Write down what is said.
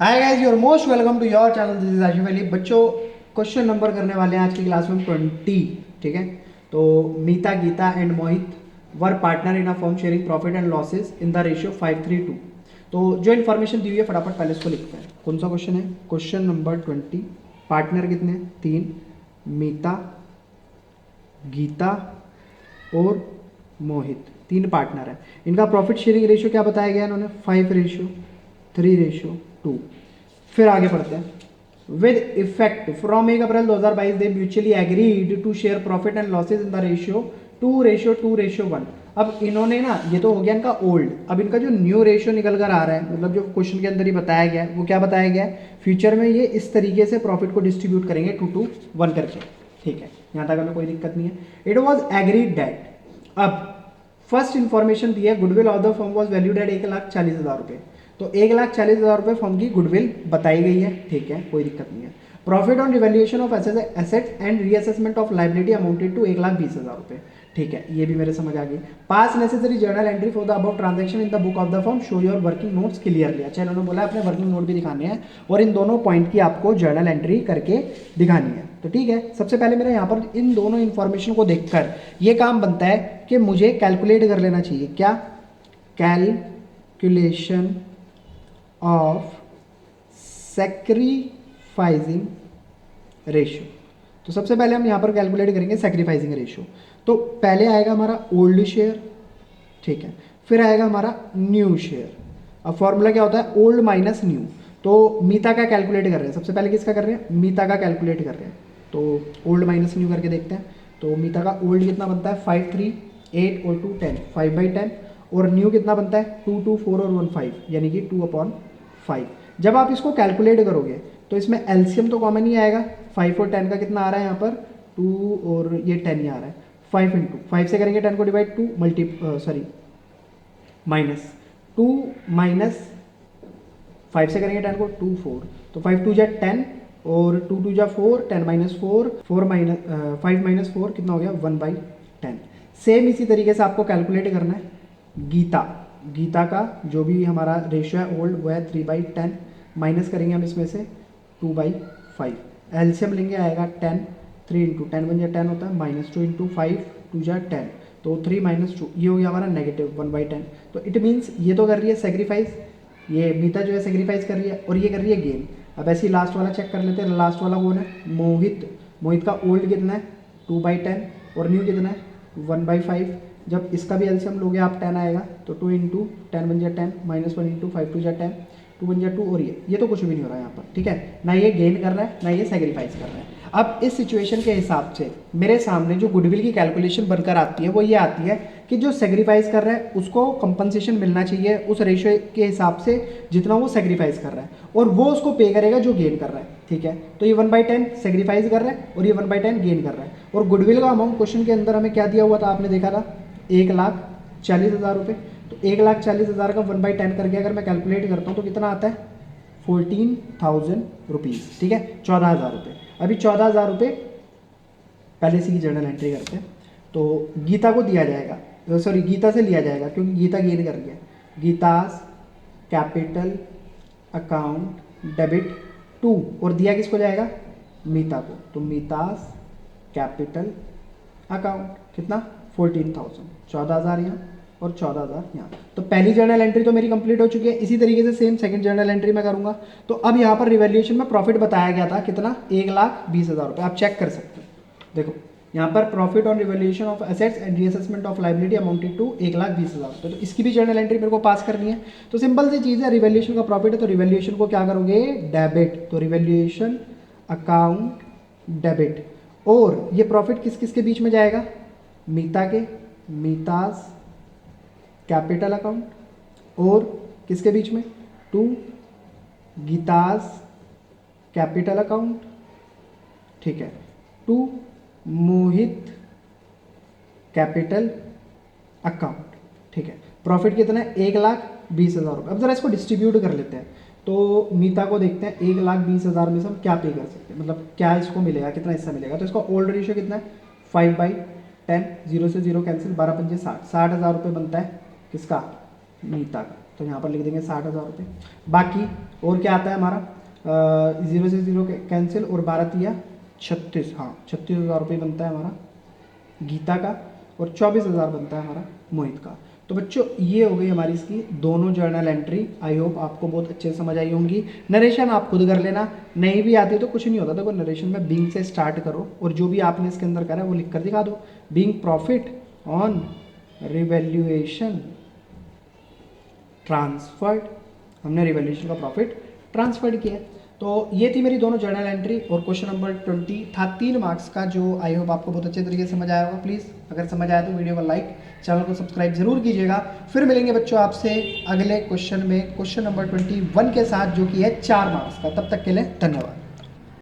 Hi guys, you are most welcome to your channel. This is Ashif Ali. बच्चों, question number करने वाले हैं आज की क्लास में 20। ठीक है, तो Mita, Geeta and Mohit were partner in a firm sharing profit and losses in the ratio 5:3:2। तो जो इन्फॉर्मेशन दी हुई है फटाफट पहले इसको लिखते हैं। कौन सा क्वेश्चन है? Question number 20। पार्टनर कितने हैं? 3। मीता, गीता और मोहित, 3 पार्टनर है। इनका प्रॉफिट शेयरिंग रेशियो क्या बताया गया इन्होंने? 5:3:2। फिर आगे पढ़ते हैं। With effect from 1 April 2022 they mutually agreed to share profit and losses in the ratio 2:2:1। अब इन्होंने ना, ये तो हो गया इनका ओल्ड। अब इनका जो न्यू रेशियो निकल कर आ रहा है, मतलब जो क्वेश्चन के अंदर ही बताया गया है, वो क्या बताया गया है? फ्यूचर में ये इस तरीके से प्रॉफिट को डिस्ट्रीब्यूट करेंगे 2:1 करके। ठीक है, यहाँ तक हमें कोई दिक्कत नहीं है। It was agreed that. अब फर्स्ट इन्फॉर्मेशन दी है, goodwill of the firm was valued at 1,40,000 रुपये। तो 1,40,000 रुपये फर्म की गुडविल बताई गई है। ठीक है, कोई दिक्कत नहीं है। Profit on revaluation of assets and reassessment of liability amounted to 1,20,000 रुपये। ठीक है, ये भी मेरे समझ आ गई। पास necessary journal entry for the above transaction in the book of the firm, show your working notes clearly. अच्छा, इन्होंने बोला अपने वर्किंग नोट भी दिखाने हैं और इन दोनों पॉइंट की आपको जर्नल एंट्री करके दिखानी है। तो ठीक है, सबसे पहले मेरा यहाँ पर इन दोनों इन्फॉर्मेशन को देखकर ये काम बनता है कि मुझे कैलकुलेट कर लेना चाहिए। क्या? Calculation of sacrificing ratio. तो सबसे पहले हम यहाँ पर कैलकुलेट करेंगे सैक्रिफाइसिंग रेशियो। तो पहले आएगा हमारा ओल्ड शेयर। ठीक है, फिर आएगा हमारा न्यू शेयर। अब फॉर्मूला क्या होता है? Old minus new. तो मीता का कैलकुलेट कर रहे हैं, सबसे पहले किसका कर रहे हैं? मीता का कैलकुलेट कर रहे हैं। तो ओल्ड माइनस न्यू करके देखते हैं। तो मीता का ओल्ड कितना बनता है? 5, 3, 8 और 2 10, 5/10। और न्यू कितना बनता है? 2, 2, 4 और 1 5, यानी कि 2/5। जब आप इसको कैलकुलेट करोगे तो इसमें एलसीएम तो कॉमन ही आएगा। 5 और 10 का कितना आ रहा है यहाँ पर? 2 और ये 10 ही आ रहा है। 5 इंटू 5 से करेंगे 10 को divide, 2 multi sorry minus 2 minus 5 से करेंगे 10 को, 2 4। तो 5 2 जा 10 और 2 2 जा 4, 10 माइनस 4, 4 माइनस 5 माइनस 4 कितना हो गया? 1/10। सेम इसी तरीके से आपको कैलकुलेट करना है गीता। गीता का जो भी हमारा रेशियो है ओल्ड, वो है 3/10। माइनस करेंगे हम इसमें से 2/5। एलसीएम लेंगे, आएगा 10। 3 इंटू 10 बन जाए 10 होता है, -2 इंटू 5 2 जा 10। तो 3 - 2 ये हो गया हमारा -1/10। तो इट मीन्स ये तो कर रही है सेक्रीफाइस, ये मीता जो है सेक्रीफाइस कर रही है, और ये कर रही है गेन। अब ऐसे ही लास्ट वाला चेक कर लेते हैं। लास्ट वाला कौन है? मोहित। मोहित का ओल्ड कितना है? 2/10 और न्यू कितना है? 1/5। जब इसका भी एलसीएम लोगे आप 10 आएगा, तो 2 इंटू 10 बन जाए 10, -1 इंटू 5 2 जा 10, 2 बन जाए 2। और ये तो कुछ भी नहीं हो रहा है यहाँ पर। ठीक है, ना ये गेन कर रहा है ना ये सेक्रीफाइस कर रहा है। अब इस सिचुएशन के हिसाब से मेरे सामने जो गुडविल की कैलकुलेशन बनकर आती है वो ये आती है कि जो सेक्रीफाइस कर रहा है उसको कंपनसेशन मिलना चाहिए उस रेशियो के हिसाब से जितना वो सेक्रीफाइस कर रहा है, और वो उसको पे करेगा जो गेन कर रहा है। ठीक है, तो ये 1/10 सेक्रीफाइस कर रहा है और ये 1/10 गेन कर रहा है। और गुडविल का अमाउंट क्वेश्चन के अंदर हमें क्या दिया हुआ था? आपने देखा था 1,40,000 रुपये। तो 1,40,000 का 1/10 करके अगर मैं कैलकुलेट करता हूँ तो कितना आता है? 14,000 रुपीज़। ठीक है, 14,000 रुपये। अभी 14,000 रुपये पहले से ही जर्नल एंट्री करते हैं। तो गीता को दिया जाएगा, सॉरी गीता से लिया जाएगा क्योंकि गीता गेन कर रही है। गीतास कैपिटल अकाउंट डेबिट 2, और दिया किसको जाएगा? मीता को। तो मीतास कैपिटल अकाउंट कितना? 14,000। 14,000 यहाँ और 14,000 यहाँ। तो पहली जर्नल एंट्री तो मेरी कंप्लीट हो चुकी है। इसी तरीके से सेम सेकंड जर्नल एंट्री मैं करूँगा। तो अब यहाँ पर रिवैल्यूएशन में प्रॉफिट बताया गया था कितना? 1,20,000 रुपये। आप चेक कर सकते हैं, देखो यहाँ पर profit on revaluation of assets and reassessment of liability amounted to 1,20,000 रुपये। तो इसकी भी जर्नल एंट्री मेरे को पास करनी है। तो सिंपल सी चीज़ है, रिवैल्यूएशन का प्रॉफिट है तो रिवैल्यूएशन को क्या करोगे? डेबिट। तो रिवैल्यूएशन अकाउंट डेबिट। और ये प्रॉफिट किस किस के बीच में जाएगा? मीता के, मीतास कैपिटल अकाउंट, और किसके बीच में? To Geeta's capital account. ठीक है, टू मोहित कैपिटल अकाउंट। ठीक है, प्रॉफिट कितना है? 1,20,000 रुपये। अब जरा इसको डिस्ट्रीब्यूट कर लेते हैं। तो मीता को देखते हैं 1,20,000 में से हम क्या पे कर सकते हैं, मतलब क्या इसको मिलेगा, कितना हिस्सा मिलेगा। तो इसका ओल्ड रेशियो कितना है? 5/10। 0 से 0 कैंसिल, 12 पंजे 60। 60,000 रुपये बनता है किसका? मीता का। तो यहाँ पर लिख देंगे 60,000 रुपये। बाकी और क्या आता है हमारा 0 से 0 कैंसिल और 12 तिया 36, हाँ 36,000 रुपये बनता है हमारा गीता का और 24,000 बनता है हमारा मोहित का। तो बच्चों ये हो गई हमारी इसकी दोनों जर्नल एंट्री। आई होप आपको बहुत अच्छे से समझ आई होंगी। नरेशन आप खुद कर लेना, नहीं भी आती तो कुछ नहीं होता। देखो नरेशन में बीइंग से स्टार्ट करो और जो भी आपने इसके अंदर करा है वो लिख कर दिखा दो। Being profit on revaluation transferred, हमने रिवैल्यूएशन का प्रॉफिट ट्रांसफर्ड किया। तो ये थी मेरी दोनों जर्नल एंट्री और क्वेश्चन नंबर 20 था 3 मार्क्स का, जो आई होप आपको बहुत अच्छे तरीके से समझ आया होगा। प्लीज़ अगर समझ आया तो वीडियो को लाइक, चैनल को सब्सक्राइब जरूर कीजिएगा। फिर मिलेंगे बच्चों आपसे अगले क्वेश्चन में, क्वेश्चन नंबर 21 के साथ, जो कि है 4 मार्क्स का। तब तक के लिए धन्यवाद।